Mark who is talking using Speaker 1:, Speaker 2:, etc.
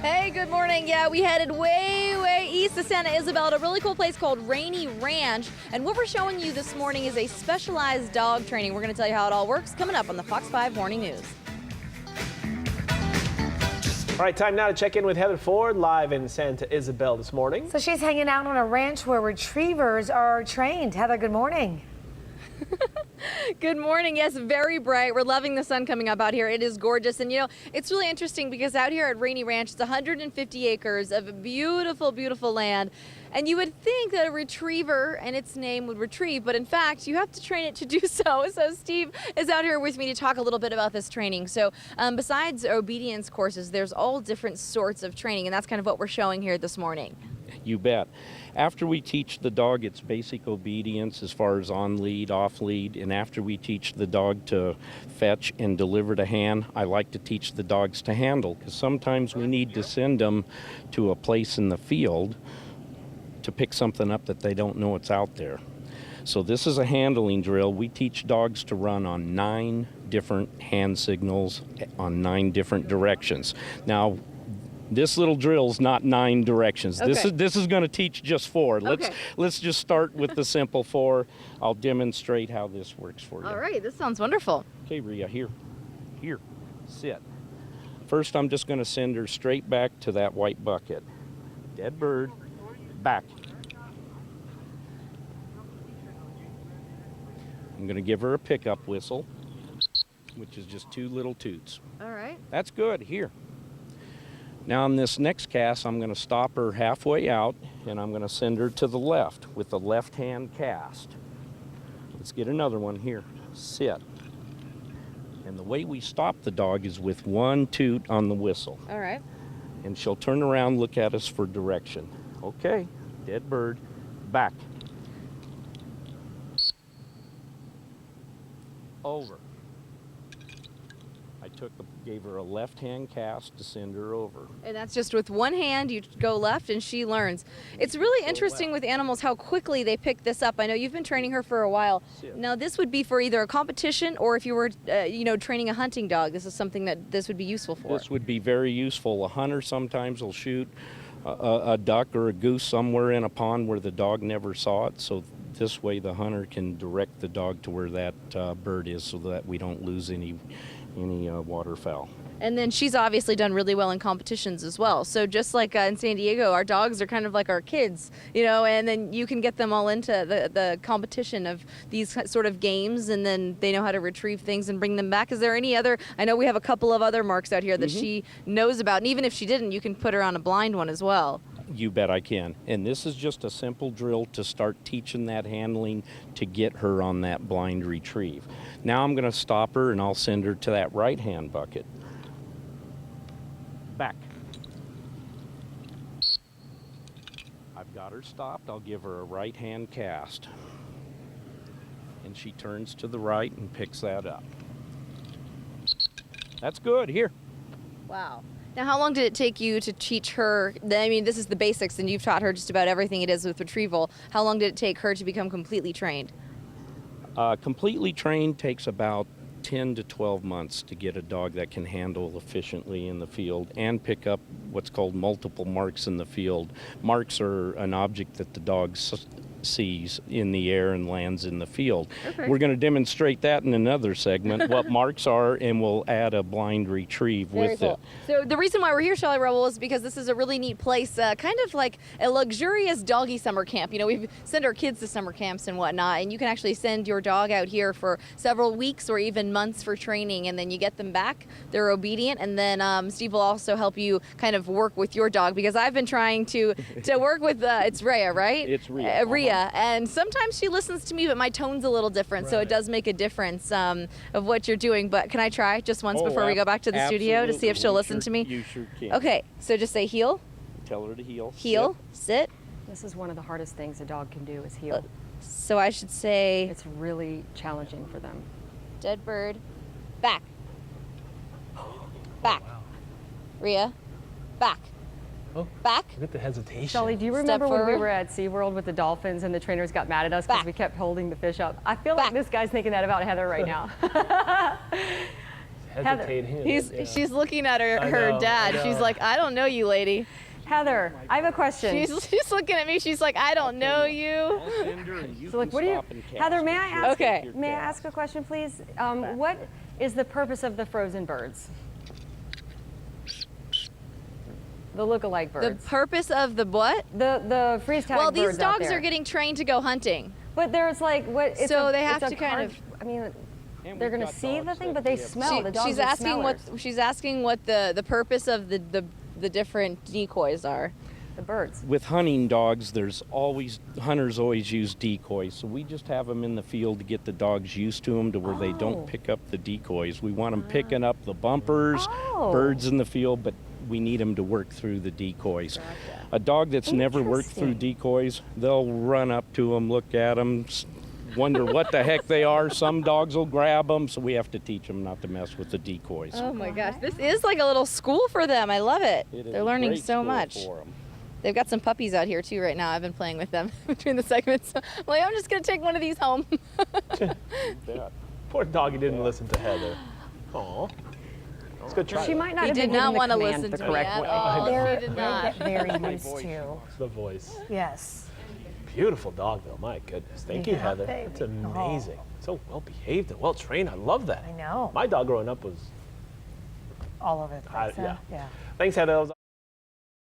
Speaker 1: Hey, good morning. Yeah, we headed way east of Santa Isabel at a really cool place called Raney Ranch. And what we're showing you this morning is a specialized dog training. We're going to tell you how it all works coming up on the Fox 5 Morning News.
Speaker 2: All right, time now to check in with Heather Ford live in Santa Isabel this morning.
Speaker 3: So she's hanging out on a ranch where retrievers are trained. Heather, good morning.
Speaker 1: Good morning. Yes, very bright. We're loving the sun coming up out here. It is gorgeous. And, you know, it's really interesting because out here at Raney Ranch, it's 150 acres of beautiful, beautiful land. And you would think that a retriever and its name would retrieve, but in fact, you have to train it to do so. So Steve is out here with me to talk a little bit about this training. So besides obedience courses, there's all different sorts of training, and that's kind of what we're showing here this morning.
Speaker 4: You bet. After we teach the dog its basic obedience as far as on lead, off lead, and after we teach the dog to fetch and deliver to hand, I like to teach the dogs to handle, because sometimes we need to send them to a place in the field to pick something up that they don't know it's out there. So this is a handling drill. We teach dogs to run on 9 different hand signals on 9 different directions. Now, this little drill's not 9 directions.
Speaker 1: Okay.
Speaker 4: This is going to teach just 4.
Speaker 1: Okay.
Speaker 4: Let's just start with the simple 4. I'll demonstrate how this works for you.
Speaker 1: All right, this sounds wonderful.
Speaker 4: Okay, Rhea, here, sit. First, I'm just going to send her straight back to that white bucket. Dead bird, back. I'm going to give her a pickup whistle, which is just 2 little toots.
Speaker 1: All right.
Speaker 4: That's good. Here. Now on this next cast, I'm going to stop her halfway out, and I'm going to send her to the left with the left-hand cast. Let's get another one here. Sit. And the way we stop the dog is with 1 toot on the whistle.
Speaker 1: All right.
Speaker 4: And she'll turn around, look at us for direction. Okay, dead bird, back. Over. Gave her a left-hand cast to send her over.
Speaker 1: And that's just with one hand, you go left and she learns. It's really interesting with animals how quickly they pick this up. I know you've been training her for a while. Now this would be for either a competition or if you were, training a hunting dog. This is something that this would be useful for.
Speaker 4: This would be very useful. A hunter sometimes will shoot a duck or a goose somewhere in a pond where the dog never saw it. So this way the hunter can direct the dog to where that bird is so that we don't lose any waterfowl.
Speaker 1: And then she's obviously done really well in competitions as well. So just like in San Diego, our dogs are kind of like our kids, and then you can get them all into the competition of these sort of games, and then they know how to retrieve things and bring them back. Is there any other, I know we have a couple of other marks out here that she knows about, and even if she didn't, you can put her on a blind one as well.
Speaker 4: You bet I can. And this is just a simple drill to start teaching that handling to get her on that blind retrieve. Now I'm going to stop her and I'll send her to that right hand bucket. Back. I've got her stopped. I'll give her a right hand cast. And she turns to the right and picks that up. That's good. Here.
Speaker 1: Wow. Now, how long did it take you to teach her? I mean, this is the basics, and you've taught her just about everything it is with retrieval. How long did it take her to become completely trained?
Speaker 4: Completely trained takes about 10 to 12 months to get a dog that can handle efficiently in the field and pick up what's called multiple marks in the field. Marks are an object that the dog sees in the air and lands in the field.
Speaker 1: Okay.
Speaker 4: We're going to demonstrate that in another segment, what marks are, and we'll add a blind retrieve
Speaker 1: Very
Speaker 4: with
Speaker 1: cool.
Speaker 4: it.
Speaker 1: So the reason why we're here, Shelly Rebel, is because this is a really neat place, kind of like a luxurious doggy summer camp. We send our kids to summer camps and whatnot, and you can actually send your dog out here for several weeks or even months for training, and then you get them back, they're obedient, and then Steve will also help you kind of work with your dog, because I've been trying to work with, it's Rhea, right?
Speaker 4: It's Rhea.
Speaker 1: Rhea. And sometimes she listens to me, but my tone's a little different, so it does make a difference of what you're doing. But can I try just once before we go back to the studio to see if she'll listen to me?
Speaker 4: You sure can.
Speaker 1: Okay, so just say heel.
Speaker 4: Tell her to heel.
Speaker 1: Heel, sit.
Speaker 3: This is one of the hardest things a dog can do is heel.
Speaker 1: So I should say
Speaker 3: It's really challenging for them.
Speaker 1: dead bird, back. Back. Rhea, back.
Speaker 2: Oh,
Speaker 1: Back.
Speaker 2: look at the hesitation.
Speaker 3: Shelly, do you
Speaker 1: Step
Speaker 3: remember when we
Speaker 1: forward.
Speaker 3: were at SeaWorld with the dolphins and the trainers got mad at us because
Speaker 1: Back.
Speaker 3: we kept holding the fish up? I feel
Speaker 1: Back.
Speaker 3: like this guy's thinking that about Heather right now.
Speaker 2: hesitating. Yeah.
Speaker 1: She's looking at her
Speaker 2: know,
Speaker 1: dad.
Speaker 2: I know.
Speaker 1: She's like, I don't know you, lady.
Speaker 5: Heather, I have a question.
Speaker 1: She's looking at me. She's like, I don't know you.
Speaker 5: So like, what do you, Heather? May I ask?
Speaker 1: Okay.
Speaker 5: May I ask a question, please? What is the purpose of the frozen birds? The look-alike
Speaker 1: The
Speaker 5: birds.
Speaker 1: purpose of the what?
Speaker 5: The freeze tag.
Speaker 1: Well, these
Speaker 5: birds out
Speaker 1: dogs
Speaker 5: there.
Speaker 1: are getting trained to go hunting.
Speaker 5: But there's like what? It's
Speaker 1: So they
Speaker 5: it's
Speaker 1: have
Speaker 5: a
Speaker 1: to kind of.
Speaker 5: I mean, they're going to see the thing, but they smell. The dogs
Speaker 1: She's
Speaker 5: are
Speaker 1: asking what
Speaker 5: smellers.
Speaker 1: she's asking what the purpose of the different decoys are.
Speaker 5: The birds.
Speaker 4: With hunting dogs, hunters always use decoys, so we just have them in the field to get the dogs used to them to where they
Speaker 5: Oh.
Speaker 4: don't pick up the decoys. We want them picking up the bumpers,
Speaker 5: Oh.
Speaker 4: birds in the field, but we need them to work through the decoys. A dog that's never worked through
Speaker 5: Interesting.
Speaker 4: decoys, they'll run up to them, look at them, wonder what the heck they are. Some dogs will grab them, so we have to teach them not to mess with the decoys.
Speaker 1: Oh my gosh, this is like a little school for them. I love it.
Speaker 4: It is
Speaker 1: They're
Speaker 4: a
Speaker 1: learning
Speaker 4: great
Speaker 1: so
Speaker 4: school
Speaker 1: much.
Speaker 4: for 'em.
Speaker 1: They've got some puppies out here too right now. I've been playing with them between the segments. I'm like, I'm just gonna take one of these home.
Speaker 2: Poor doggy didn't listen to Heather. Aw. It's good try.
Speaker 5: She might not
Speaker 1: He
Speaker 5: have
Speaker 1: did
Speaker 5: been
Speaker 1: not
Speaker 5: given the
Speaker 1: want to
Speaker 5: command
Speaker 1: listen
Speaker 5: the
Speaker 1: to me
Speaker 5: correct
Speaker 1: at
Speaker 5: way.
Speaker 1: all.
Speaker 3: They're,
Speaker 1: She did
Speaker 3: they
Speaker 1: not.
Speaker 3: get very used to.
Speaker 2: It's the voice.
Speaker 3: Yes.
Speaker 2: Beautiful dog, though. My goodness. Thank you,
Speaker 3: Yeah,
Speaker 2: Heather.
Speaker 3: baby.
Speaker 2: It's amazing. So well behaved and well trained. I love that.
Speaker 3: I know.
Speaker 2: My dog growing up was.
Speaker 3: All of it.
Speaker 2: Yeah.
Speaker 3: Yeah.
Speaker 2: Thanks, Heather. That was